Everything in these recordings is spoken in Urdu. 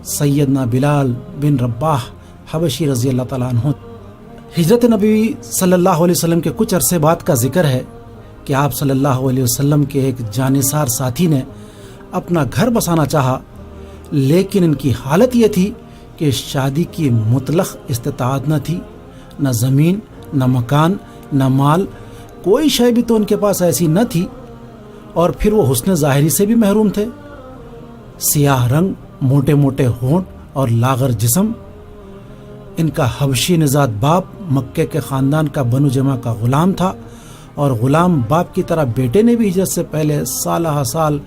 سیدنا بلال بن رباح حبشی رضی اللہ تعالیٰ عنہ۔ ہجرت نبی صلی اللہ علیہ وسلم کے کچھ عرصے بعد کا ذکر ہے کہ آپ صلی اللہ علیہ وسلم کے ایک جانثار ساتھی نے اپنا گھر بسانا چاہا، لیکن ان کی حالت یہ تھی کہ شادی کی مطلق استطاعت نہ تھی، نہ زمین، نہ مکان، نہ مال، کوئی شے بھی تو ان کے پاس ایسی نہ تھی، اور پھر وہ حسن ظاہری سے بھی محروم تھے۔ سیاہ رنگ، موٹے موٹے ہونٹ اور لاغر جسم۔ ان کا حبشی نژاد باپ مکے کے خاندان کا بنو جمع کا غلام تھا، اور غلام باپ کی طرح بیٹے نے بھی ہجرت سے پہلے سالہ سال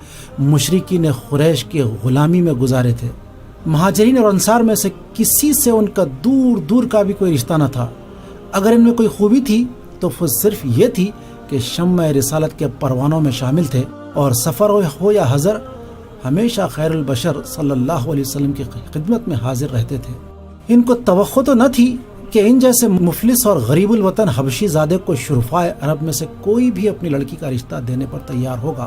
مشرکین قریش کی غلامی میں گزارے تھے۔ مہاجرین اور انصار میں سے کسی سے ان کا دور دور کا بھی کوئی رشتہ نہ تھا۔ اگر ان میں کوئی خوبی تھی تو وہ صرف یہ تھی کہ شمع رسالت کے پروانوں میں شامل تھے، اور سفر ہو یا حضر ہمیشہ خیر البشر صلی اللہ علیہ وسلم کی خدمت میں حاضر رہتے تھے۔ ان کو توقع تو نہ تھی کہ ان جیسے مفلس اور غریب الوطن حبشی زادے کو شرفائے عرب میں سے کوئی بھی اپنی لڑکی کا رشتہ دینے پر تیار ہوگا،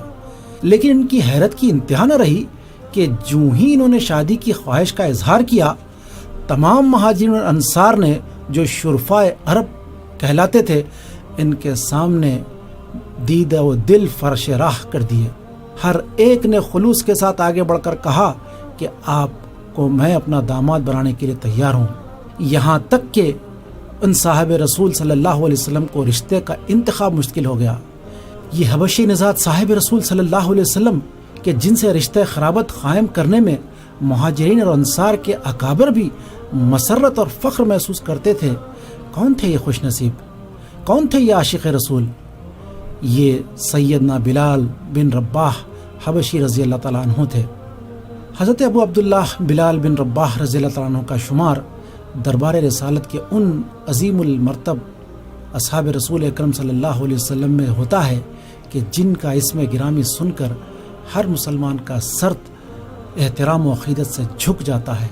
لیکن ان کی حیرت کی انتہا نہ رہی کہ جوں ہی انہوں نے شادی کی خواہش کا اظہار کیا، تمام مہاجرین اور انصار نے جو شرفائے عرب کہلاتے تھے ان کے سامنے دید و دل فرش راہ کر دیے۔ ہر ایک نے خلوص کے ساتھ آگے بڑھ کر کہا کہ آپ کو میں اپنا داماد بنانے کے لیے تیار ہوں، یہاں تک کہ ان صاحب رسول صلی اللہ علیہ وسلم کو رشتے کا انتخاب مشکل ہو گیا۔ یہ حبشی نژاد صاحب رسول صلی اللہ علیہ وسلم کہ جن سے رشتہ خرابت قائم کرنے میں مہاجرین اور انصار کے اکابر بھی مسرت اور فخر محسوس کرتے تھے، کون تھے یہ خوش نصیب؟ کون تھے یہ عاشق رسول؟ یہ سیدنا بلال بن رباح حبشی رضی اللہ تعالیٰ عنہ تھے۔ حضرت ابو عبداللہ بلال بن رباح رضی اللہ تعالیٰ عنہ کا شمار دربار رسالت کے ان عظیم المرتب اصحاب رسول اکرم صلی اللہ علیہ وسلم میں ہوتا ہے کہ جن کا اسم گرامی سن کر ہر مسلمان کا سر احترام و عقیدت سے جھک جاتا ہے۔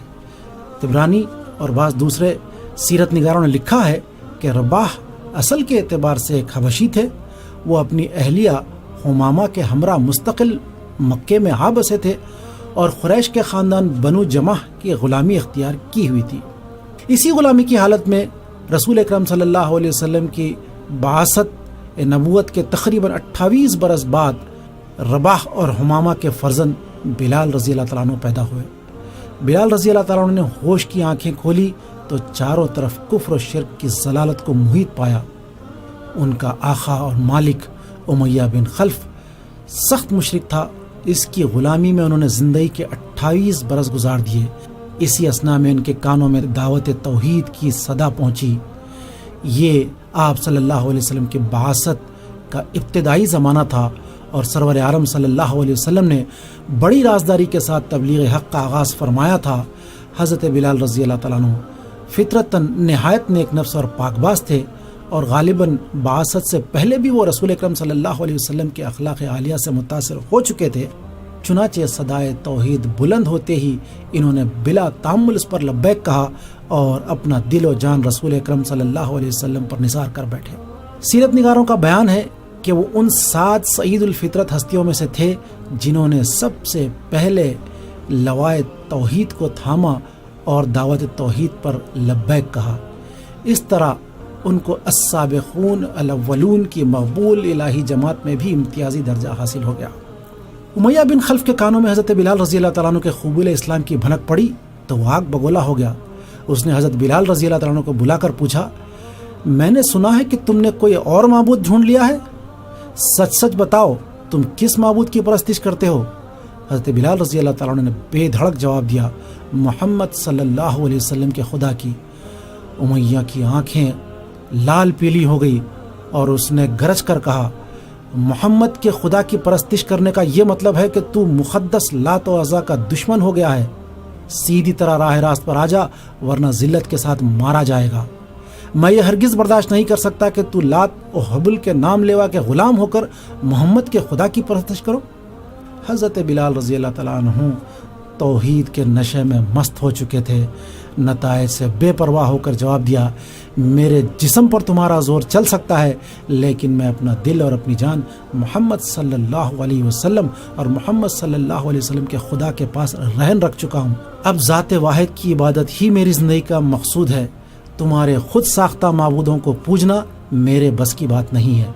طبرانی اور بعض دوسرے سیرت نگاروں نے لکھا ہے کہ رباح اصل کے اعتبار سے ایک حبشی تھے۔ وہ اپنی اہلیہ حمامہ کے ہمراہ مستقل مکے میں آ بسے تھے اور قریش کے خاندان بنو جمع کی غلامی اختیار کی ہوئی تھی۔ اسی غلامی کی حالت میں رسول اکرم صلی اللہ علیہ وسلم کی بعثت نبوت کے تقریباً 28 برس بعد رباح اور حمامہ کے فرزند بلال رضی اللہ تعالیٰ عنہ پیدا ہوئے۔ بلال رضی اللہ تعالیٰ عنہ نے ہوش کی آنکھیں کھولی تو چاروں طرف کفر و شرک کی ضلالت کو محیط پایا۔ ان کا آقا اور مالک امیہ بن خلف سخت مشرک تھا۔ اس کی غلامی میں انہوں نے زندگی کے 28 برس گزار دیے۔ اسی اثنا میں ان کے کانوں میں دعوت توحید کی صدا پہنچی۔ یہ آپ صلی اللہ علیہ وسلم کی بعثت کا ابتدائی زمانہ تھا، اور سرور عالم صلی اللہ علیہ وسلم نے بڑی رازداری کے ساتھ تبلیغ حق کا آغاز فرمایا تھا۔ حضرت بلال رضی اللہ تعالیٰ عنہ فطرتاً نہایت نیک نفس اور پاک باز تھے، اور غالباً بعثت سے پہلے بھی وہ رسول اکرم صلی اللہ علیہ وسلم کے اخلاق عالیہ سے متاثر ہو چکے تھے۔ چنانچہ صدائے توحید بلند ہوتے ہی انہوں نے بلا تامل اس پر لبیک کہا اور اپنا دل و جان رسول اکرم صلی اللہ علیہ وسلم پر نثار کر بیٹھے۔ سیرت نگاروں کا بیان ہے کہ وہ ان 7 سعید الفطرت ہستیوں میں سے تھے جنہوں نے سب سے پہلے لوائے توحید کو تھاما اور دعوت توحید پر لبیک کہا۔ اس طرح ان کو السابقون الاولون کی مقبول الہی جماعت میں بھی امتیازی درجہ حاصل ہو گیا۔ امیہ بن خلف کے کانوں میں حضرت بلال رضی اللہ تعالیٰ عنہ کے قبول اسلام کی بھنک پڑی تو وہ آگ بگولا ہو گیا۔ اس نے حضرت بلال رضی اللہ تعالیٰ عنہ کو بلا کر پوچھا، میں نے سنا ہے کہ تم نے کوئی اور معبود ڈھونڈ لیا ہے، سچ سچ بتاؤ تم کس معبود کی پرستش کرتے ہو؟ حضرت بلال رضی اللہ تعالیٰ عنہ نے بے دھڑک جواب دیا، محمد صلی اللہ علیہ وسلم کے خدا کی۔ امیہ کی آنکھیں لال پیلی ہو گئی اور اس نے گرج کر کہا، محمد کے خدا کی پرستش کرنے کا یہ مطلب ہے کہ تو مقدس لات و عزا کا دشمن ہو گیا ہے۔ سیدھی طرح راہ راست پر آ جا ورنہ ذلت کے ساتھ مارا جائے گا۔ میں یہ ہرگز برداشت نہیں کر سکتا کہ تو لات و حبل کے نام لیوا کے غلام ہو کر محمد کے خدا کی پرستش کرو۔ حضرت بلال رضی اللہ تعالیٰ عنہ توحید کے نشے میں مست ہو چکے تھے۔ نتائج سے بے پرواہ ہو کر جواب دیا، میرے جسم پر تمہارا زور چل سکتا ہے، لیکن میں اپنا دل اور اپنی جان محمد صلی اللہ علیہ وسلم اور محمد صلی اللہ علیہ وسلم کے خدا کے پاس رہن رکھ چکا ہوں۔ اب ذات واحد کی عبادت ہی میری زندگی کا مقصود ہے، تمہارے خود ساختہ معبودوں کو پوجنا میرے بس کی بات نہیں ہے۔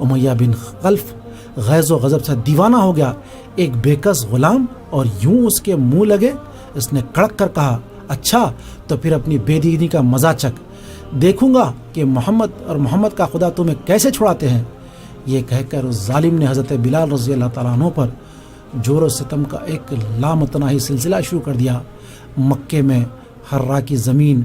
امیہ بن خلف غیظ و غضب سے دیوانہ ہو گیا، ایک بے کس غلام اور یوں اس کے منہ لگے؟ اس نے کڑک کر کہا، اچھا تو پھر اپنی بے دینی کا مزہ چکھ، دیکھوں گا کہ محمد اور محمد کا خدا تمہیں کیسے چھڑاتے ہیں۔ یہ کہہ کر اس ظالم نے حضرت بلال رضی اللہ تعالیٰ عنہ پر جور و ستم کا ایک لامتناہی سلسلہ شروع کر دیا۔ مکے میں حرا کی زمین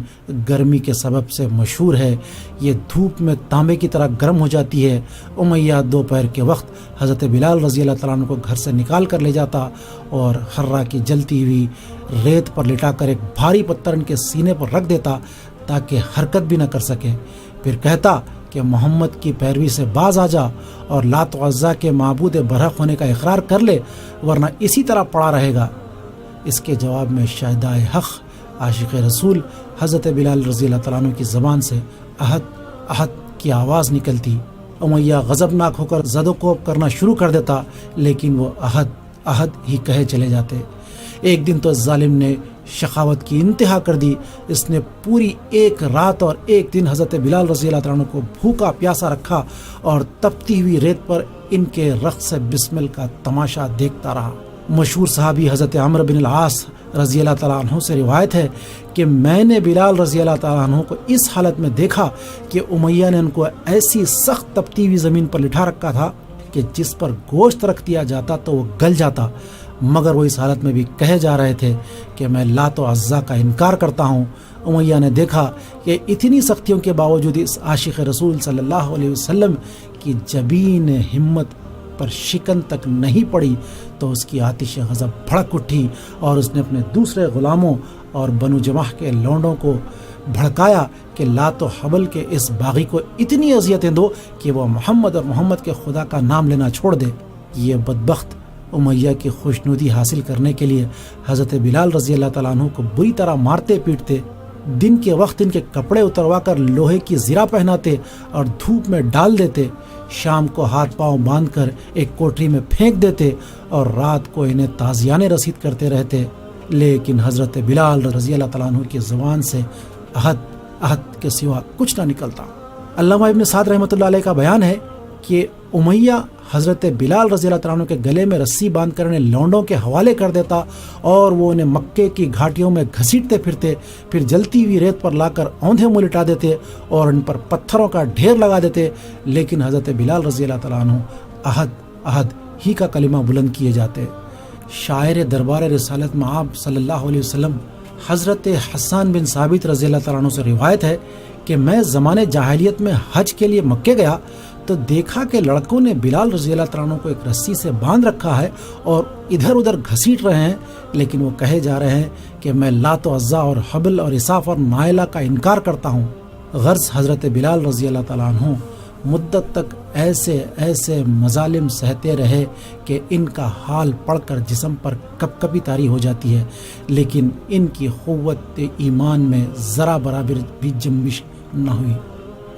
گرمی کے سبب سے مشہور ہے، یہ دھوپ میں تانبے کی طرح گرم ہو جاتی ہے۔ امیہ دوپہر کے وقت حضرت بلال رضی اللہ تعالیٰ عنہ کو گھر سے نکال کر لے جاتا اور حرا کی جلتی ہوئی ریت پر لٹا کر ایک بھاری پتھر ان کے سینے پر رکھ دیتا تاکہ حرکت بھی نہ کر سکے، پھر کہتا کہ محمد کی پیروی سے باز آ جا اور لات و عزا کے معبود برحق ہونے کا اقرار کر لے، ورنہ اسی طرح پڑا رہے گا۔ اس کے جواب میں شہدائے حق عاشق رسول حضرت بلال رضی اللہ تعالیٰ عنہ کی زبان سے احد احد کی آواز نکلتی۔ امیہ غضبناک ہو کر زد و کوب کرنا شروع کر دیتا، لیکن وہ احد احد ہی کہے چلے جاتے۔ ایک دن تو ظالم نے شقاوت کی انتہا کر دی، اس نے پوری ایک رات اور ایک دن حضرت بلال رضی اللہ تعالیٰ عنہ کو بھوکا پیاسا رکھا اور تپتی ہوئی ریت پر ان کے رقص سے بسمل کا تماشا دیکھتا رہا۔ مشہور صحابی حضرت عمرو بن العاص رضی اللہ تعالیٰ عنہ سے روایت ہے کہ میں نے بلال رضی اللہ تعالیٰ عنہ کو اس حالت میں دیکھا کہ امیہ نے ان کو ایسی سخت تپتی ہوئی زمین پر لٹھا رکھا تھا کہ جس پر گوشت رکھ دیا جاتا تو وہ گل جاتا، مگر وہ اس حالت میں بھی کہے جا رہے تھے کہ میں لات و عزا کا انکار کرتا ہوں۔ امیہ نے دیکھا کہ اتنی سختیوں کے باوجود اس عاشق رسول صلی اللہ علیہ وسلم کی جبین ہمت پر شکن تک نہیں پڑی تو اس کی آتش غضب بھڑک اٹھی اور اس نے اپنے دوسرے غلاموں اور بنو جمح کے لونڈوں کو بھڑکایا کہ لات و حبل کے اس باغی کو اتنی اذیتیں دو کہ وہ محمد اور محمد کے خدا کا نام لینا چھوڑ دے۔ یہ بدبخت امیہ کی خوشنودی حاصل کرنے کے لیے حضرت بلال رضی اللہ تعالیٰ عنہ کو بری طرح مارتے پیٹتے، دن کے وقت ان کے کپڑے اتروا کر لوہے کی زرہ پہناتے اور دھوپ میں ڈال دیتے، شام کو ہاتھ پاؤں باندھ کر ایک کوٹری میں پھینک دیتے اور رات کو انہیں تازیانے رسید کرتے رہتے، لیکن حضرت بلال رضی اللہ تعالیٰ عنہ کی زبان سے احد احد کے سوا کچھ نہ نکلتا۔ علامہ ابن سعد رحمۃ اللہ علیہ کا بیان ہے کہ امیہ حضرت بلال رضی اللہ تعالیٰ عنہ کے گلے میں رسی باندھ کر انہیں لونڈوں کے حوالے کر دیتا اور وہ انہیں مکے کی گھاٹیوں میں گھسیٹتے پھرتے، پھر جلتی ہوئی ریت پر لا کر اوندھے منہ لٹا دیتے اور ان پر پتھروں کا ڈھیر لگا دیتے، لیکن حضرت بلال رضی اللہ تعالیٰ عنہ احد احد ہی کا کلمہ بلند کیے جاتے۔ شاعر دربار رسالت میں آپ صلی اللہ علیہ وسلم حضرت حسان بن ثابت رضی اللہ تعالیٰ عنہ سے روایت ہے کہ میں زمانے جاہلیت میں حج کے لیے مکے گیا تو دیکھا کہ لڑکوں نے بلال رضی اللہ تعالیٰ عنہ کو ایک رسی سے باندھ رکھا ہے اور ادھر ادھر گھسیٹ رہے ہیں، لیکن وہ کہے جا رہے ہیں کہ میں لات و عزا اور حبل اور اساف اور نائلہ کا انکار کرتا ہوں۔ غرض حضرت بلال رضی اللہ تعالیٰ عنہ مدت تک ایسے ایسے مظالم سہتے رہے کہ ان کا حال پڑھ کر جسم پر کپ کپی طاری ہو جاتی ہے، لیکن ان کی قوت ایمان میں ذرا برابر بھی جنبش نہ ہوئی۔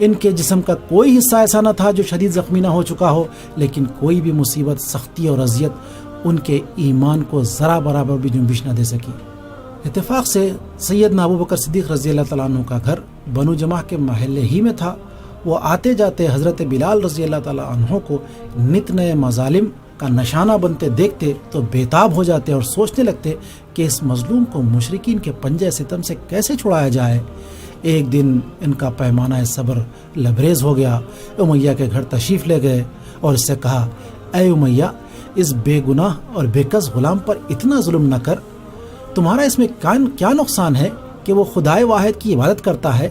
ان کے جسم کا کوئی حصہ ایسا نہ تھا جو شدید زخمی نہ ہو چکا ہو، لیکن کوئی بھی مصیبت، سختی اور اذیت ان کے ایمان کو ذرا برابر بھی جنبش نہ دے سکی۔ اتفاق سے سیدنا ابو بکر صدیق رضی اللہ تعالیٰ عنہ کا گھر بنو جمح کے محلے ہی میں تھا۔ وہ آتے جاتے حضرت بلال رضی اللہ تعالیٰ عنہ کو نت نئے مظالم کا نشانہ بنتے دیکھتے تو بےتاب ہو جاتے اور سوچنے لگتے کہ اس مظلوم کو مشرکین کے پنجے ستم سے کیسے چھڑایا جائے۔ ایک دن ان کا پیمانہ صبر لبریز ہو گیا، امیہ کے گھر تشریف لے گئے اور اس سے کہا، اے امیہ، اس بے گناہ اور بے کس غلام پر اتنا ظلم نہ کر، تمہارا اس میں کیا نقصان ہے کہ وہ خدائے واحد کی عبادت کرتا ہے؟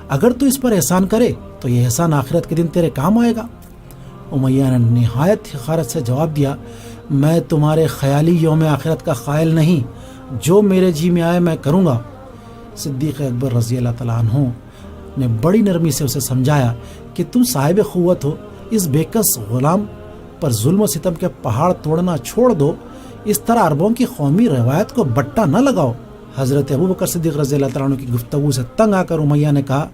اگر تو اس پر احسان کرے تو یہ احسان آخرت کے دن تیرے کام آئے گا۔ امیہ نے نہایت حقارت سے جواب دیا، میں تمہارے خیالی یوم آخرت کا قائل نہیں، جو میرے جی میں آئے میں کروں گا۔ صدیق اکبر رضی اللہ تعالیٰ عنہ نے بڑی نرمی سے اسے سمجھایا کہ تم صاحب قوت ہو، اس بے کس غلام پر ظلم و ستم کے پہاڑ توڑنا چھوڑ دو، اس طرح عربوں کی قومی روایت کو بٹا نہ لگاؤ۔ حضرت ابو بکر صدیق رضی اللہ تعالیٰ عنہ کی گفتگو سے تنگ آ کر امیہ نے کہا،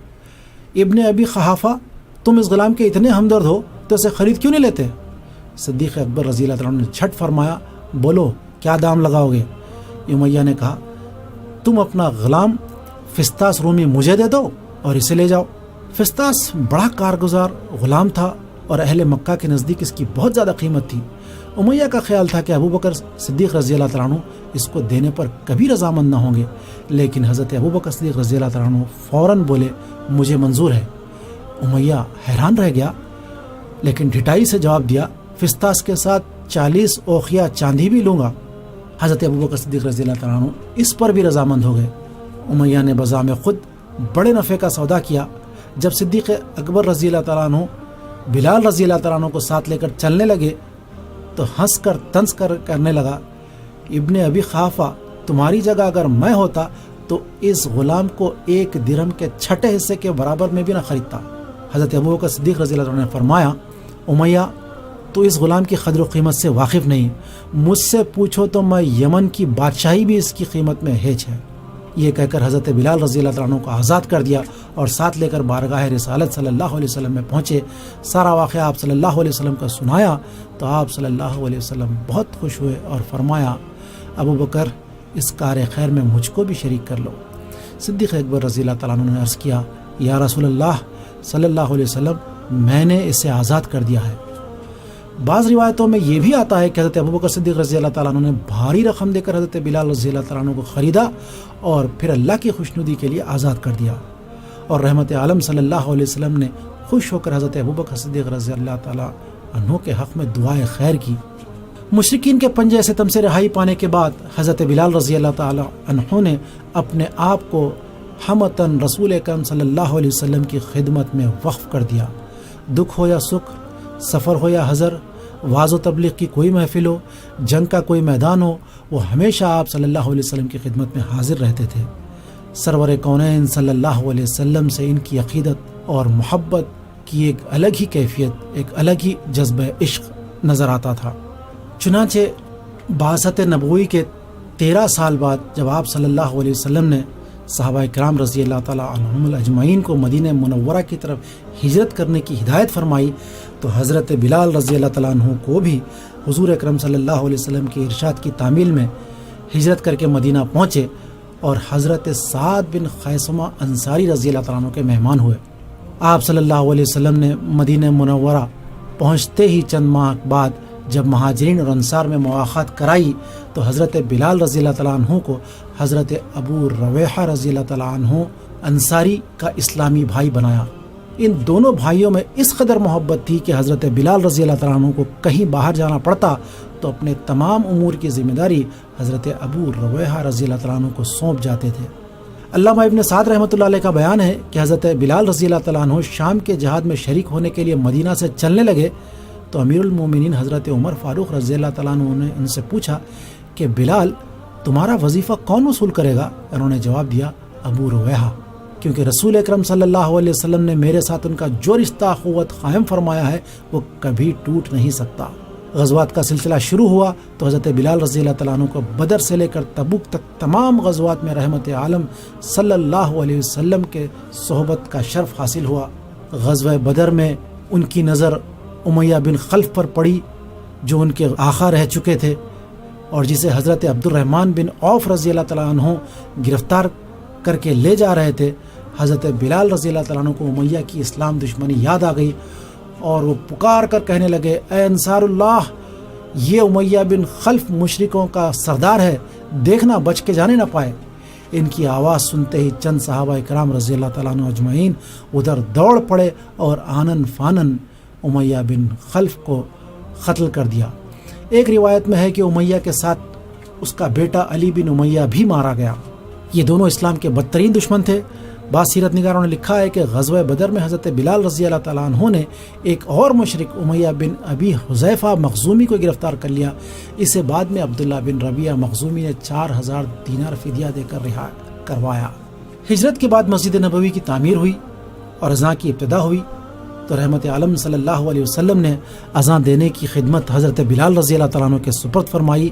ابن ابی قحافہ، تم اس غلام کے اتنے ہمدرد ہو تو اسے خرید کیوں نہیں لیتے؟ صدیق اکبر رضی اللہ تعالیٰ عنہ نے جھٹ فرمایا، بولو کیا دام لگاؤ گے؟ امیہ نے کہا، تم اپنا غلام فستاس رومی مجھے دے دو اور اسے لے جاؤ۔ فستاس بڑا کارگزار غلام تھا اور اہل مکہ کے نزدیک اس کی بہت زیادہ قیمت تھی۔ امیہ کا خیال تھا کہ ابو بکر صدیق رضی اللہ تعالیٰ عنہ اس کو دینے پر کبھی رضامند نہ ہوں گے، لیکن حضرت ابو بکر صدیق رضی اللہ تعالیٰ عنہ فوراً بولے، مجھے منظور ہے۔ امیہ حیران رہ گیا، لیکن ڈھٹائی سے جواب دیا، فستاس کے ساتھ 40 اوقیہ چاندی بھی لوں گا۔ حضرت ابو بکر صدیق رضی اللہ تعالیٰ عنہ اس پر بھی رضامند ہو گئے۔ امیہ نے بزعم خود بڑے نفع کا سودا کیا۔ جب صدیق اکبر رضی اللہ تعالیٰ عنہ بلال رضی اللہ تعالیٰ عنہ کو ساتھ لے کر چلنے لگے تو ہنس کر طنز کرنے لگا، ابن ابی قحافہ، تمہاری جگہ اگر میں ہوتا تو اس غلام کو 1 درہم کے 6 حصے کے برابر میں بھی نہ خریدتا۔ حضرت ابو بکر صدیق رضی اللہ عنہ نے فرمایا، امیہ تو اس غلام کی قدر و قیمت سے واقف نہیں، مجھ سے پوچھو تو میں یمن کی بادشاہی بھی اس کی قیمت میں ہیچ ہے۔ یہ کہہ کر حضرت بلال رضی اللہ تعالیٰ عنہ کو آزاد کر دیا اور ساتھ لے کر بارگاہ رسالت صلی اللہ علیہ وسلم میں پہنچے۔ سارا واقعہ آپ صلی اللہ علیہ وسلم کا سنایا تو آپ صلی اللہ علیہ وسلم بہت خوش ہوئے اور فرمایا، ابو بکر اس کار خیر میں مجھ کو بھی شریک کر لو۔ صدیق اکبر رضی اللہ تعالیٰ عنہ نے عرض کیا، یا رسول اللہ صلی اللہ علیہ وسلم، میں نے اسے آزاد کر دیا ہے۔ بعض روایتوں میں یہ بھی آتا ہے کہ حضرت ابو بکر صدیق رضی اللہ تعالیٰ عنہ نے بھاری رقم دے کر حضرت بلال رضی اللہ تعالیٰ عنہ کو خریدا اور پھر اللہ کی خوشنودی کے لیے آزاد کر دیا، اور رحمت عالم صلی اللہ علیہ وسلم نے خوش ہو کر حضرت ابو بکر صدیق رضی اللہ تعالیٰ عنہ کے حق میں دعائے خیر کی۔ مشرکین کے پنجے ستم سے رہائی پانے کے بعد حضرت بلال رضی اللہ تعالیٰ عنہ نے اپنے آپ کو ہمتاً رسول اکرم صلی اللہ علیہ وسلم کی خدمت میں وقف کر دیا۔ دکھ ہو یا سکھ، سفر ہو یا حضر، واعظ و تبلیغ کی کوئی محفل ہو، جنگ کا کوئی میدان ہو، وہ ہمیشہ آپ صلی اللہ علیہ وسلم کی خدمت میں حاضر رہتے تھے۔ سرور کونین صلی اللہ علیہ وسلم سے ان کی عقیدت اور محبت کی ایک الگ ہی کیفیت، ایک الگ ہی جذبہ عشق نظر آتا تھا۔ چنانچہ بعثت نبوی کے 13 سال بعد جب آپ صلی اللہ علیہ وسلم نے صحابہ کرام رضی اللہ تعالیٰ عنہم اجمعین کو مدینہ منورہ کی طرف ہجرت کرنے کی ہدایت فرمائی تو حضرت بلال رضی اللہ تعالیٰ عنہ کو بھی حضور اکرم صلی اللہ علیہ وسلم کے ارشاد کی تعمیل میں ہجرت کر کے مدینہ پہنچے اور حضرت سعد بن خیثمہ انصاری رضی اللہ تعالیٰ عنہ کے مہمان ہوئے۔ آپ صلی اللہ علیہ وسلم نے مدینہ منورہ پہنچتے ہی چند ماہ بعد جب مہاجرین اور انصار میں مواخات کرائی تو حضرت بلال رضی اللہ تعالیٰ عنہ کو حضرت ابو رویحہ رضی اللہ تعالیٰ عنہ انصاری کا اسلامی بھائی بنایا۔ ان دونوں بھائیوں میں اس قدر محبت تھی کہ حضرت بلال رضی اللہ تعالیٰ عنہ کو کہیں باہر جانا پڑتا تو اپنے تمام امور کی ذمہ داری حضرت ابو رویحہ رضی اللہ تعالیٰ عنہ کو سونپ جاتے تھے۔ علامہ ابن سعد رحمۃ اللہ علیہ کا بیان ہے کہ حضرت بلال رضی اللہ تعالیٰ عنہ شام کے جہاد میں شریک ہونے کے لیے مدینہ سے چلنے لگے تو امیر المومنین حضرت عمر فاروق رضی اللہ تعالیٰ عنہ نے ان سے پوچھا کہ بلال تمہارا وظیفہ کون وصول کرے گا؟ انہوں نے جواب دیا، ابو رویحہ، کیونکہ رسول اکرم صلی اللہ علیہ وسلم نے میرے ساتھ ان کا جو رشتہ اخوت قائم فرمایا ہے وہ کبھی ٹوٹ نہیں سکتا۔ غزوات کا سلسلہ شروع ہوا تو حضرت بلال رضی اللہ تعالیٰ عنہ کو بدر سے لے کر تبوک تک تمام غزوات میں رحمت عالم صلی اللہ علیہ وسلم کے صحبت کا شرف حاصل ہوا۔ غزوہ بدر میں ان کی نظر امیہ بن خلف پر پڑی جو ان کے آقا رہ چکے تھے اور جسے حضرت عبد الرحمن بن عوف رضی اللہ تعالیٰ عنہ گرفتار کر کے لے جا رہے تھے۔ حضرت بلال رضی اللہ تعالیٰ عنہ کو امیہ کی اسلام دشمنی یاد آ گئی اور وہ پکار کر کہنے لگے، اے انصار اللہ، یہ امیہ بن خلف مشرکوں کا سردار ہے، دیکھنا بچ کے جانے نہ پائے۔ ان کی آواز سنتے ہی چند صحابہ کرام رضی اللہ تعالیٰ عنہ اجمعین ادھر دوڑ پڑے اور آنن فانن امیہ بن خلف کو قتل کر دیا۔ ایک روایت میں ہے کہ امیہ کے ساتھ اس کا بیٹا علی بن امیہ بھی مارا گیا۔ یہ دونوں اسلام کے بدترین دشمن تھے۔ بعض سیرت نگاروں نے لکھا ہے کہ غزوہ بدر میں حضرت بلال رضی اللہ تعالیٰ عنہ نے ایک اور مشرک امیہ بن ابی حذیفہ مخزومی کو گرفتار کر لیا۔ اسے بعد میں عبداللہ بن ربیعہ مخزومی نے 4000 دینار فدیہ دے کر رہا کروایا۔ ہجرت کے بعد مسجد نبوی کی تعمیر ہوئی اور اذان کی ابتدا ہوئی تو رحمت عالم صلی اللہ علیہ وسلم نے اذان دینے کی خدمت حضرت بلال رضی اللہ تعالیٰ عنہ کے سپرد فرمائی۔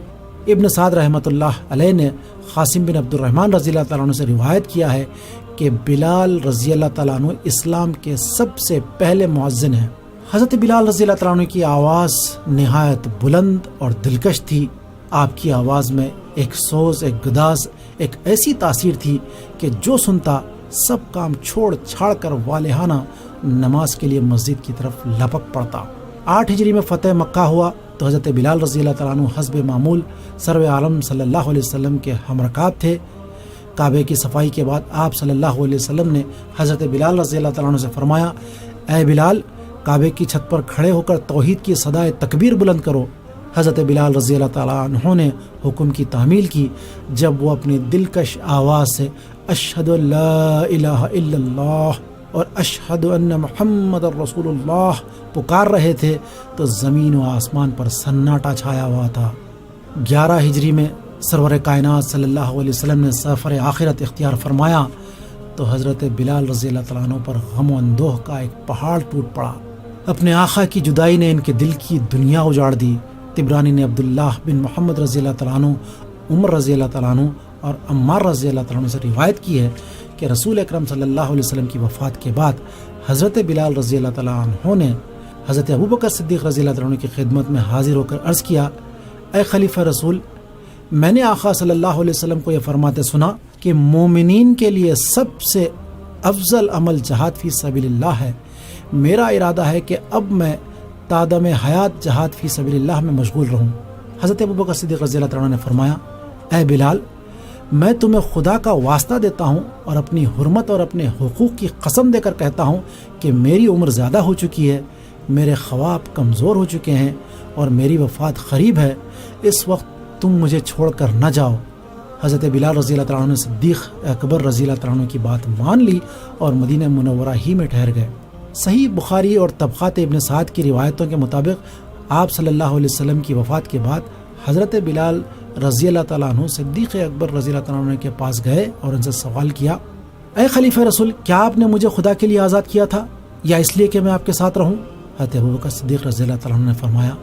ابن سعد رحمۃ اللہ علیہ نے قاسم بن عبد الرحمن رضی اللہ تعالیٰ عنہ سے روایت کیا ہے کہ بلال رضی اللہ تعالیٰ عنہ اسلام کے سب سے پہلے مؤذن ہیں۔ حضرت بلال رضی اللہ تعالیٰ عنہ کی آواز نہایت بلند اور دلکش تھی۔ آپ کی آواز میں ایک سوز، ایک گداز، ایک ایسی تاثیر تھی کہ جو سنتا سب کام چھوڑ چھاڑ کر والہانہ نماز کے لیے مسجد کی طرف لپک پڑتا۔ 8 ہجری میں فتح مکہ ہوا تو حضرت بلال رضی اللہ تعالیٰ عنہ حسب معمول سرور عالم صلی اللہ علیہ وسلم کے ہمرکاب تھے۔ کعبے کی صفائی کے بعد آپ صلی اللہ علیہ وسلم نے حضرت بلال رضی اللہ تعالیٰ عنہ سے فرمایا، اے بلال، کعبے کی چھت پر کھڑے ہو کر توحید کی صدائے تکبیر بلند کرو۔ حضرت بلال رضی اللہ تعالیٰ عنہ نے حکم کی تعمیل کی۔ جب وہ اپنی دلکش آواز سے اشہد ان لا الہ الا اللہ اور اشہد ان محمد رسول اللہ پکار رہے تھے تو زمین و آسمان پر سناٹا چھایا ہوا تھا۔ 11 ہجری میں سرور کائنات صلی اللہ علیہ وسلم نے سفر آخرت اختیار فرمایا تو حضرت بلال رضی اللہ تعالیٰ عنہ پر غم و اندوہ کا ایک پہاڑ ٹوٹ پڑا۔ اپنے آقا کی جدائی نے ان کے دل کی دنیا اجاڑ دی۔ طبرانی نے عبداللہ بن محمد رضی اللہ تعالیٰ عنہ، عمر رضی اللہ تعالیٰ عنہ اور عمار رضی اللہ تعالیٰ عنہ سے روایت کی ہے کہ رسول اکرم صلی اللہ علیہ وسلم کی وفات کے بعد حضرت بلال رضی اللہ تعالیٰ عنہ نے حضرت ابوبکر صدیق رضی اللہ تعالیٰ عنہ کی خدمت میں حاضر ہو کر عرض کیا، اے خلیفہ رسول، میں نے آقا صلی اللہ علیہ وسلم کو یہ فرماتے سنا کہ مومنین کے لیے سب سے افضل عمل جہاد فی سبیل اللہ ہے۔ میرا ارادہ ہے کہ اب میں تادم حیات جہاد فی سبیل اللہ میں مشغول رہوں۔ حضرت ابوبکر صدیق رضی اللہ تعالیٰ عنہ نے فرمایا، اے بلال، میں تمہیں خدا کا واسطہ دیتا ہوں اور اپنی حرمت اور اپنے حقوق کی قسم دے کر کہتا ہوں کہ میری عمر زیادہ ہو چکی ہے، میرے خواب کمزور ہو چکے ہیں اور میری وفات قریب ہے۔ اس وقت تم مجھے چھوڑ کر نہ جاؤ۔ حضرت بلال رضی اللہ تعالیٰ عنہ نے صدیق اکبر رضی اللہ تعالیٰ عنہ کی بات مان لی اور مدینہ منورہ ہی میں ٹھہر گئے۔ صحیح بخاری اور طبقات ابن سعد کی روایتوں کے مطابق آپ صلی اللہ علیہ وسلم کی وفات کے بعد حضرت بلال رضی اللہ تعالیٰ عنہ صدیق اکبر رضی اللہ تعالیٰ عنہ کے پاس گئے اور ان سے سوال کیا، اے خلیفہ رسول، کیا آپ نے مجھے خدا کے لیے آزاد کیا تھا یا اس لیے کہ میں آپ کے ساتھ رہوں؟ حضرت ابوبکر صدیق رضی اللہ تعالیٰ عنہ نے فرمایا،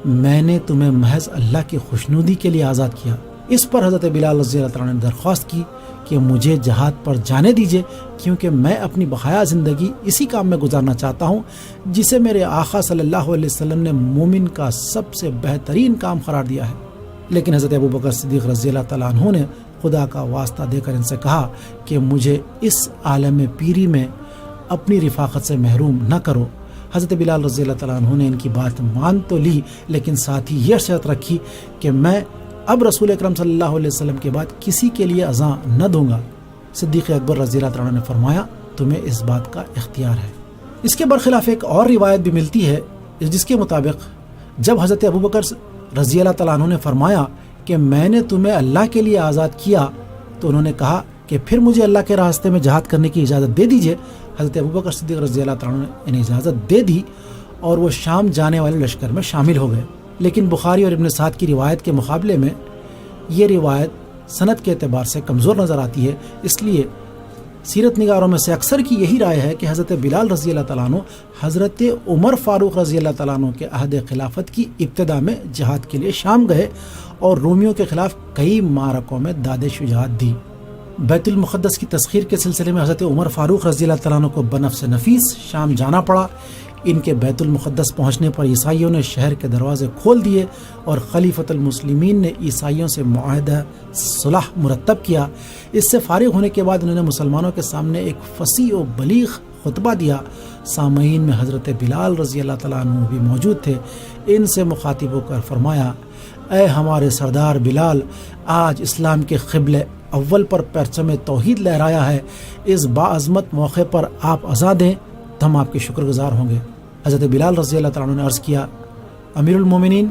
میں نے تمہیں محض اللہ کی خوشنودی کے لیے آزاد کیا۔ اس پر حضرت بلال رضی اللہ تعالیٰ عنہ نے درخواست کی کہ مجھے جہاد پر جانے دیجیے، کیونکہ میں اپنی بقایا زندگی اسی کام میں گزارنا چاہتا ہوں جسے میرے آقا صلی اللہ علیہ وسلم نے مومن کا سب سے بہترین کام قرار دیا ہے۔ لیکن حضرت ابوبکر صدیق رضی اللہ تعالیٰ عنہ نے خدا کا واسطہ دے کر ان سے کہا کہ مجھے اس عالم پیری میں اپنی رفاقت سے محروم نہ کرو۔ حضرت بلال رضی اللہ تعالیٰ عنہ نے ان کی بات مان تو لی، لیکن ساتھ ہی یہ شرط رکھی کہ میں اب رسول اکرم صلی اللہ علیہ وسلم کے بعد کسی کے لیے اذاں نہ دوں گا۔ صدیق اکبر رضی اللہ تعالیٰ عنہ نے فرمایا، تمہیں اس بات کا اختیار ہے۔ اس کے برخلاف ایک اور روایت بھی ملتی ہے جس کے مطابق جب حضرت ابوبکر رضی اللہ تعالیٰ عنہ نے فرمایا کہ میں نے تمہیں اللہ کے لیے آزاد کیا تو انہوں نے کہا کہ پھر مجھے اللہ کے راستے میں جہاد کرنے کی اجازت دے دیجئے۔ حضرت ابوبکر صدیق رضی اللہ تعالیٰ عنہ نے انہیں اجازت دے دی اور وہ شام جانے والے لشکر میں شامل ہو گئے۔ لیکن بخاری اور ابن سعد کی روایت کے مقابلے میں یہ روایت سند کے اعتبار سے کمزور نظر آتی ہے، اس لیے سیرت نگاروں میں سے اکثر کی یہی رائے ہے کہ حضرت بلال رضی اللہ تعالیٰ عنہ حضرت عمر فاروق رضی اللہ تعالیٰ عنہ کے عہد خلافت کی ابتدا میں جہاد کے لیے شام گئے اور رومیوں کے خلاف کئی معرکوں میں داد شجاعت دی۔ بیت المقدس کی تسخیر کے سلسلے میں حضرت عمر فاروق رضی اللہ تعالیٰ عنہ کو بنفس نفیس شام جانا پڑا۔ ان کے بیت المقدس پہنچنے پر عیسائیوں نے شہر کے دروازے کھول دیے اور خلیفۃ المسلمین نے عیسائیوں سے معاہدہ صلح مرتب کیا۔ اس سے فارغ ہونے کے بعد انہوں نے مسلمانوں کے سامنے ایک فصیح و بلیغ خطبہ دیا۔ سامعین میں حضرت بلال رضی اللہ تعالیٰ عنہ بھی موجود تھے۔ ان سے مخاطب ہو کر فرمایا، اے ہمارے سردار بلال، آج اسلام کے قبل اول پر پرچم توحید لہرایا ہے۔ اس باعظمت موقع پر آپ اذان دیں تو ہم آپ کے شکر گزار ہوں گے۔ حضرت بلال رضی اللہ تعالیٰ عنہ نے عرض کیا، امیر المومنین،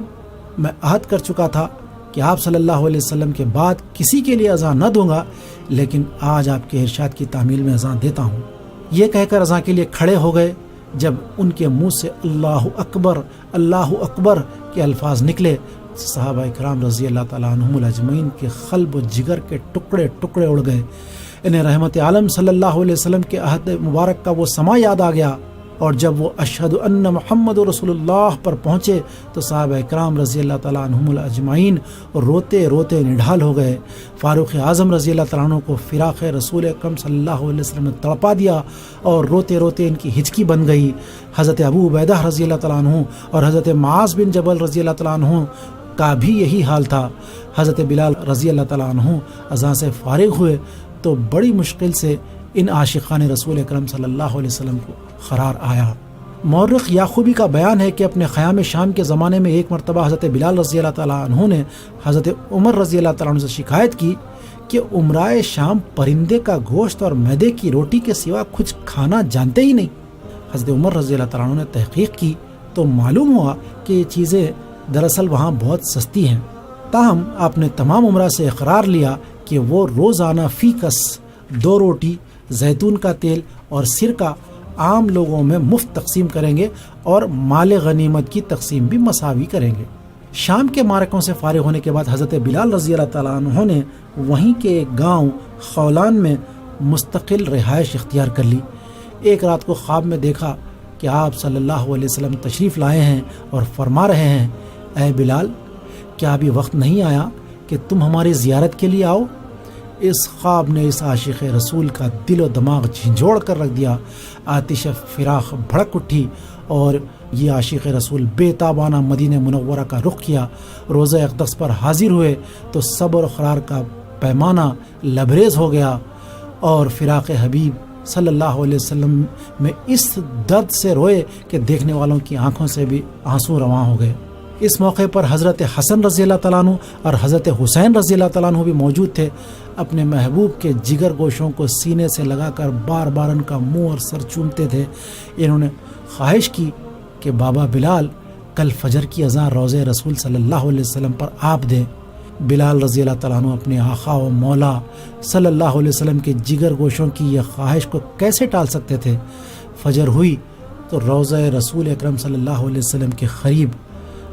میں عہد کر چکا تھا کہ آپ صلی اللہ علیہ وسلم کے بعد کسی کے لیے اذان نہ دوں گا، لیکن آج آپ کے ارشاد کی تعمیل میں اذان دیتا ہوں۔ یہ کہہ کر اذان کے لیے کھڑے ہو گئے۔ جب ان کے منہ سے اللہ اکبر کے الفاظ نکلے، صحابہ اکرام رضی اللہ تعالیٰ عنہم اجمعین کے قلب و جگر کے ٹکڑے ٹکڑے اڑ گئے۔ انہیں رحمت عالم صلی اللہ علیہ وسلم کے عہد مبارک کا وہ سما یاد آ گیا اور جب وہ اشہد ان محمد رسول اللہ پر پہنچے تو صحابہ اکرام رضی اللہ تعالیٰ عنہم الاجمعین روتے روتے نڈھال ہو گئے۔ فاروق اعظم رضی اللہ تعالیٰ عنہ کو فراق رسول اکرم صلی اللہ علیہ وسلم نے تڑپا دیا اور روتے روتے ان کی ہچکی بن گئی۔ حضرت ابو عبیدہ رضی اللہ تعالیٰ عنہ اور حضرت معاذ بن جبل رضی اللہ تعالیٰ عنہ کا بھی یہی حال تھا۔ حضرت بلال رضی اللہ تعالیٰ عنہ اذان سے فارغ ہوئے تو بڑی مشکل سے ان عاشقان رسول اکرم صلی اللہ علیہ وسلم کو قرار آیا۔ مورخ یعقوبی کا بیان ہے کہ اپنے خیام شام کے زمانے میں ایک مرتبہ حضرت بلال رضی اللہ تعالیٰ عنہ نے حضرت عمر رضی اللہ تعالیٰ عنہ سے شکایت کی کہ عمرائے شام پرندے کا گوشت اور میدے کی روٹی کے سوا کچھ کھانا جانتے ہی نہیں۔ حضرت عمر رضی اللہ تعالیٰ عنہ نے تحقیق کی تو معلوم ہوا کہ یہ چیزیں دراصل وہاں بہت سستی ہیں۔ تاہم آپ نے تمام عمرہ سے اقرار لیا کہ وہ روزانہ فی کس 2 روٹی، زیتون کا تیل اور سرکہ عام لوگوں میں مفت تقسیم کریں گے اور مال غنیمت کی تقسیم بھی مساوی کریں گے۔ شام کے معرکوں سے فارغ ہونے کے بعد حضرت بلال رضی اللہ تعالیٰ عنہ نے وہیں کے ایک گاؤں خولان میں مستقل رہائش اختیار کر لی۔ ایک رات کو خواب میں دیکھا کہ آپ صلی اللہ علیہ وسلم تشریف لائے ہیں اور فرما رہے ہیں، اے بلال، کیا ابھی وقت نہیں آیا کہ تم ہماری زیارت کے لیے آؤ؟ اس خواب نے اس عاشق رسول کا دل و دماغ جھنجھوڑ کر رکھ دیا۔ آتش فراق بھڑک اٹھی اور یہ عاشق رسول بے تابانہ مدینہ منورہ کا رخ کیا۔ روضہ اقدس پر حاضر ہوئے تو صبر و قرار کا پیمانہ لبریز ہو گیا اور فراق حبیب صلی اللہ علیہ وسلم میں اس درد سے روئے کہ دیکھنے والوں کی آنکھوں سے بھی آنسو رواں ہو گئے۔ اس موقع پر حضرت حسن رضی اللہ تعالیٰ عنہ اور حضرت حسین رضی اللہ تعالیٰ عنہ بھی موجود تھے۔ اپنے محبوب کے جگر گوشوں کو سینے سے لگا کر بار بار ان کا منہ اور سر چومتے تھے۔ انہوں نے خواہش کی کہ بابا بلال کل فجر کی اذان روضہ رسول صلی اللہ علیہ وسلم پر آپ دیں۔ بلال رضی اللہ تعالیٰ عنہ اپنے آقا و مولا صلی اللہ علیہ وسلم کے جگر گوشوں کی یہ خواہش کو کیسے ٹال سکتے تھے؟ فجر ہوئی تو روضہ رسول اکرم صلی اللہ علیہ وسلم کے قریب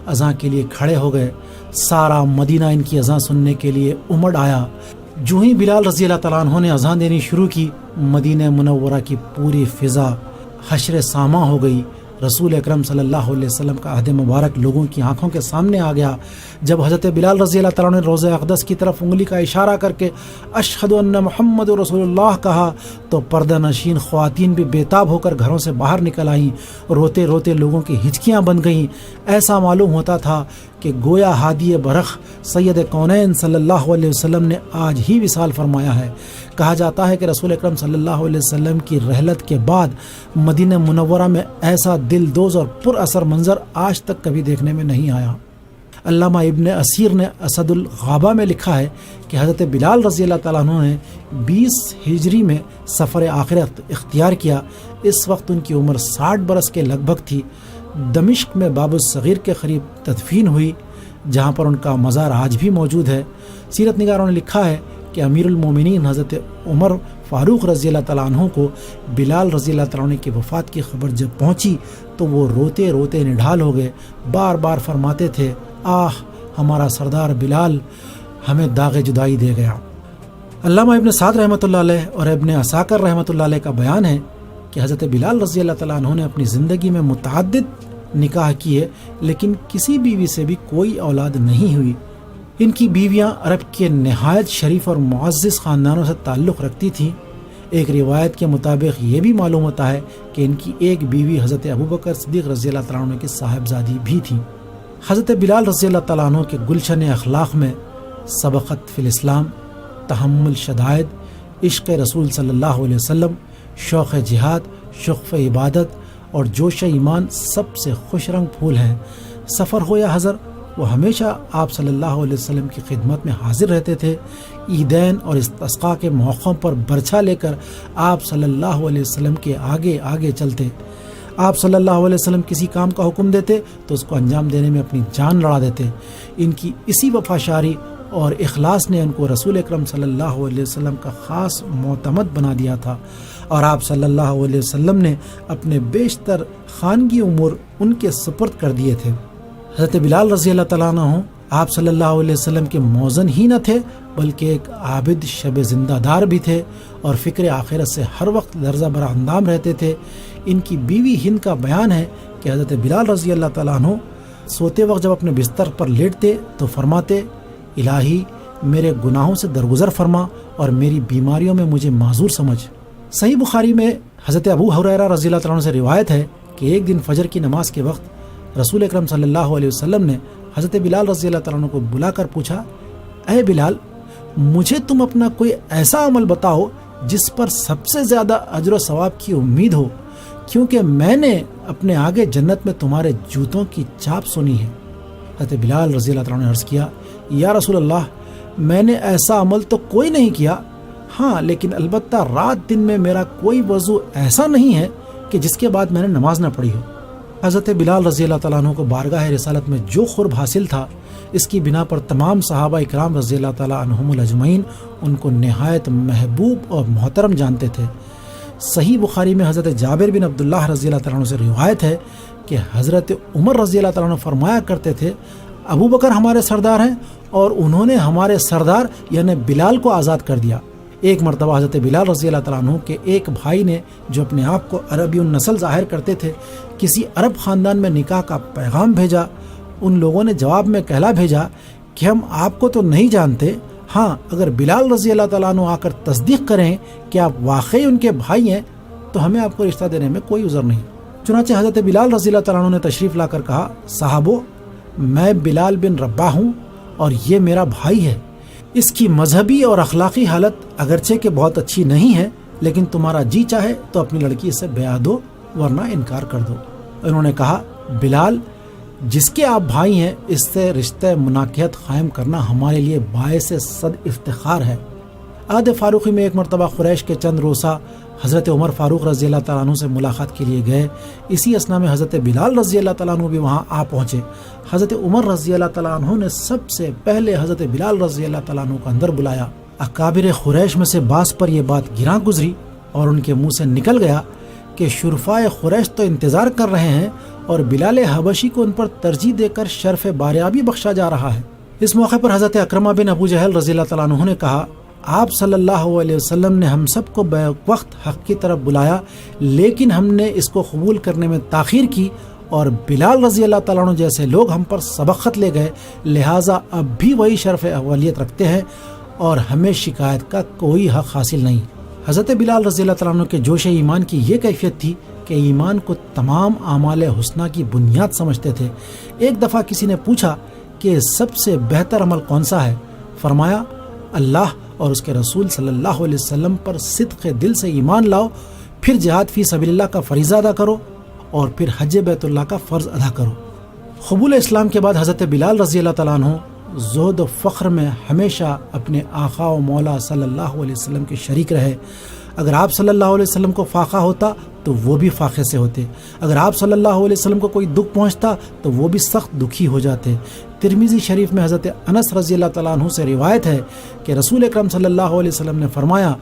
اذان کے لیے کھڑے ہو گئے۔ سارا مدینہ ان کی اذان سننے کے لیے امڑ آیا۔ جو ہی بلال رضی اللہ تعالیٰ عنہ نے اذان دینی شروع کی، مدینہ منورہ کی پوری فضا حشر ساماں ہو گئی۔ رسول اکرم صلی اللہ علیہ وسلم کا عہد مبارک لوگوں کی آنکھوں کے سامنے آ گیا۔ جب حضرت بلال رضی اللہ تعالیٰ عنہ نے روضہ اقدس کی طرف انگلی کا اشارہ کر کے اشہد ان محمد رسول اللہ کہا تو پردہ نشین خواتین بھی بےتاب ہو کر گھروں سے باہر نکل آئیں۔ روتے روتے لوگوں کی ہچکیاں بن گئیں۔ ایسا معلوم ہوتا تھا کہ گویا ہادی برخ سید کونین صلی اللہ علیہ وسلم نے آج ہی وصال فرمایا ہے۔ کہا جاتا ہے کہ رسول اکرم صلی اللہ علیہ وسلم کی رحلت کے بعد مدینہ منورہ میں ایسا دل دوز اور پر اثر منظر آج تک کبھی دیکھنے میں نہیں آیا۔ علامہ ابن اسیر نے اسد الغابہ میں لکھا ہے کہ حضرت بلال رضی اللہ تعالیٰ عنہ نے 20 ہجری میں سفر آخرت اختیار کیا۔ اس وقت ان کی عمر 60 برس کے لگ بھگ تھی۔ دمشق میں باب الصغیر کے قریب تدفین ہوئی، جہاں پر ان کا مزار آج بھی موجود ہے۔ سیرت نگاروں نے لکھا ہے کہ امیر المومنین حضرت عمر فاروق رضی اللہ تعالیٰ عنہ کو بلال رضی اللہ تعالیٰ عنہ کی وفات کی خبر جب پہنچی تو وہ روتے روتے نڈھال ہو گئے۔ بار بار فرماتے تھے، آہ ہمارا سردار بلال ہمیں داغ جدائی دے گیا۔ علامہ ابن سعد رحمۃ اللہ علیہ اور ابن عساکر رحمۃ اللہ علیہ کا بیان ہے کہ حضرت بلال رضی اللہ تعالیٰ عنہ نے اپنی زندگی میں متعدد نکاح کیے، لیکن کسی بیوی سے بھی کوئی اولاد نہیں ہوئی۔ ان کی بیویاں عرب کے نہایت شریف اور معزز خاندانوں سے تعلق رکھتی تھیں۔ ایک روایت کے مطابق یہ بھی معلوم ہوتا ہے کہ ان کی ایک بیوی حضرت ابوبکر صدیق رضی اللہ تعالیٰ عنہ کی صاحبزادی بھی تھیں۔ حضرت بلال رضی اللہ تعالیٰ عنہ کے گلشن اخلاق میں سبقت فی الاسلام، تحمل شدائد، عشق رسول صلی اللہ علیہ وسلم، شوق جہاد، شغف عبادت اور جوش ایمان سب سے خوش رنگ پھول ہیں۔ سفر ہو یا حضر، وہ ہمیشہ آپ صلی اللہ علیہ وسلم کی خدمت میں حاضر رہتے تھے۔ عیدین اور استسقاء کے موقعوں پر برچھا لے کر آپ صلی اللہ علیہ وسلم کے آگے آگے چلتے۔ آپ صلی اللہ علیہ وسلم کسی کام کا حکم دیتے تو اس کو انجام دینے میں اپنی جان لڑا دیتے۔ ان کی اسی وفاشاری اور اخلاص نے ان کو رسول اکرم صلی اللہ علیہ وسلم کا خاص معتمد بنا دیا تھا، اور آپ صلی اللہ علیہ وسلم نے اپنے بیشتر خانگی امور ان کے سپرد کر دیے تھے۔ حضرت بلال رضی اللہ تعالیٰ عنہ آپ صلی اللہ علیہ وسلم کے موزن ہی نہ تھے بلکہ ایک عابد شب زندہ دار بھی تھے اور فکر آخرت سے ہر وقت لرزہ بر اندام رہتے تھے۔ ان کی بیوی ہند کا بیان ہے کہ حضرت بلال رضی اللہ تعالیٰ عنہ سوتے وقت جب اپنے بستر پر لیٹتے تو فرماتے، الہی میرے گناہوں سے درگزر فرما اور میری بیماریوں میں مجھے معذور سمجھ۔ صحیح بخاری میں حضرت ابو ہریرہ رضی اللہ تعالیٰ عنہ سے روایت ہے کہ ایک دن فجر کی نماز کے وقت رسول اکرم صلی اللہ علیہ وسلم نے حضرت بلال رضی اللہ تعالیٰ عنہ کو بلا کر پوچھا، اے بلال، مجھے تم اپنا کوئی ایسا عمل بتاؤ جس پر سب سے زیادہ اجر و ثواب کی امید ہو، کیونکہ میں نے اپنے آگے جنت میں تمہارے جوتوں کی چاپ سنی ہے۔ حضرت بلال رضی اللہ تعالیٰ عنہ نے عرض کیا، یا رسول اللہ، میں نے ایسا عمل تو کوئی نہیں کیا، ہاں لیکن البتہ رات دن میں میرا کوئی وضو ایسا نہیں ہے کہ جس کے بعد میں نے نماز نہ پڑھی ہو۔ حضرت بلال رضی اللہ تعالیٰ عنہ کو بارگاہ رسالت میں جو قرب حاصل تھا، اس کی بنا پر تمام صحابہ اکرام رضی اللہ تعالیٰ عنہم الاجمعین ان کو نہایت محبوب اور محترم جانتے تھے۔ صحیح بخاری میں حضرت جابر بن عبداللہ رضی اللہ تعالیٰ عنہ سے روایت ہے کہ حضرت عمر رضی اللہ تعالیٰ عنہ فرمایا کرتے تھے، ابو بکر ہمارے سردار ہیں اور انہوں نے ہمارے سردار یعنی بلال کو آزاد کر دیا۔ ایک مرتبہ حضرت بلال رضی اللہ تعالیٰ عنہ کے ایک بھائی نے جو اپنے آپ کو عربی النسل ظاہر کرتے تھے، کسی عرب خاندان میں نکاح کا پیغام بھیجا۔ ان لوگوں نے جواب میں کہلا بھیجا کہ ہم آپ کو تو نہیں جانتے، ہاں اگر بلال رضی اللہ تعالیٰ عنہ آ کر تصدیق کریں کہ آپ واقعی ان کے بھائی ہیں تو ہمیں آپ کو رشتہ دینے میں کوئی عذر نہیں۔ چنانچہ حضرت بلال رضی اللہ تعالیٰ عنہ نے تشریف لا کر کہا، صحابو، میں بلال بن رباح ہوں اور یہ میرا بھائی ہے۔ اس کی مذہبی اور اخلاقی حالت اگرچہ کہ بہت اچھی نہیں ہے، لیکن تمہارا جی چاہے تو اپنی لڑکی سے بیعت دو ورنہ انکار کر دو۔ انہوں نے کہا، بلال، جس کے آپ بھائی ہیں اس سے رشتہ مناکحت قائم کرنا ہمارے لیے باعث صد افتخار ہے۔ عہد فاروقی میں ایک مرتبہ قریش کے چند روسا حضرت عمر فاروق رضی اللہ تعالیٰ عنہ سے ملاقات کے لیے گئے۔ اسی اثنا میں حضرت بلال رضی اللہ تعالیٰ عنہ بھی وہاں آ پہنچے۔ حضرت عمر رضی اللہ تعالیٰ عنہ نے سب سے پہلے حضرت بلال رضی اللہ تعالیٰ عنہ کو اندر بلایا۔ اکابر قریش میں سے بعض پر یہ بات گراں گزری اور ان کے منہ سے نکل گیا کہ شرفائے قریش تو انتظار کر رہے ہیں اور بلال حبشی کو ان پر ترجیح دے کر شرف باریابی بخشا جا رہا ہے۔ اس موقع پر حضرت اکرمہ بن ابو جہل رضی اللہ تعالیٰ عنہ نے کہا، آپ صلی اللہ علیہ وسلم نے ہم سب کو بیک وقت حق کی طرف بلایا، لیکن ہم نے اس کو قبول کرنے میں تاخیر کی اور بلال رضی اللہ تعالیٰ عنہ جیسے لوگ ہم پر سبقت لے گئے، لہٰذا اب بھی وہی شرف اولیت رکھتے ہیں اور ہمیں شکایت کا کوئی حق حاصل نہیں۔ حضرت بلال رضی اللہ تعالیٰ عنہ کے جوش ایمان کی یہ کیفیت تھی کہ ایمان کو تمام اعمال حسنہ کی بنیاد سمجھتے تھے۔ ایک دفعہ کسی نے پوچھا کہ سب سے بہتر عمل کون سا ہے؟ فرمایا، اللہ اور اس کے رسول صلی اللہ علیہ وسلم پر صدق دل سے ایمان لاؤ، پھر جہاد فی سبیل اللہ کا فریضہ ادا کرو اور پھر حج بیت اللہ کا فرض ادا کرو۔ قبول اسلام کے بعد حضرت بلال رضی اللہ تعالیٰ عنہ زہد و فخر میں ہمیشہ اپنے آقا و مولا صلی اللہ علیہ وسلم کے شریک رہے۔ اگر آپ صلی اللہ علیہ وسلم کو فاقہ ہوتا تو وہ بھی فاقے سے ہوتے، اگر آپ صلی اللہ علیہ وسلم کو کوئی دکھ پہنچتا تو وہ بھی سخت دکھی ہو جاتے۔ ترمذی شریف میں حضرت انس رضی اللہ تعالیٰ عنہ سے روایت ہے کہ رسول اکرم صلی اللہ علیہ وسلم نے فرمایا،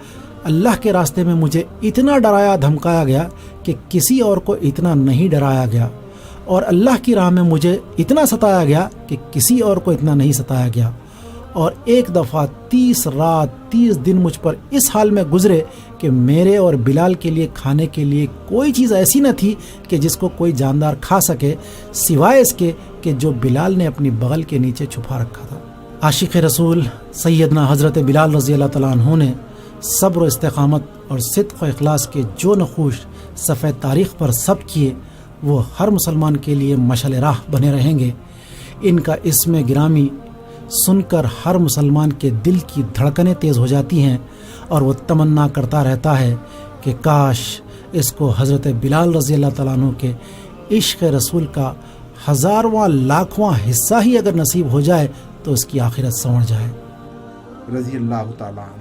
اللہ کے راستے میں مجھے اتنا ڈرایا دھمکایا گیا کہ کسی اور کو اتنا نہیں ڈرایا گیا، اور اللہ کی راہ میں مجھے اتنا ستایا گیا کہ کسی اور کو اتنا نہیں ستایا گیا، اور ایک دفعہ 30 رات 30 دن مجھ پر اس حال میں گزرے کہ میرے اور بلال کے لیے کھانے کے لیے کوئی چیز ایسی نہ تھی کہ جس کو کوئی جاندار کھا سکے سوائے اس کے کہ جو بلال نے اپنی بغل کے نیچے چھپا رکھا تھا۔ عاشق رسول سیدنا حضرت بلال رضی اللہ تعالیٰ عنہ نے صبر و استقامت اور صدق و اخلاص کے جو نقوش صفحہ تاریخ پر ثبت کیے وہ ہر مسلمان کے لیے مشعل راہ بنے رہیں گے۔ ان کا اسم گرامی سن کر ہر مسلمان کے دل کی دھڑکنیں تیز ہو جاتی ہیں اور وہ تمنا کرتا رہتا ہے کہ کاش اس کو حضرت بلال رضی اللہ تعالیٰ عنہ کے عشق رسول کا 1000واں لاکھواں حصہ ہی اگر نصیب ہو جائے تو اس کی آخرت سنور جائے۔ رضی اللہ تعالیٰ عنہ۔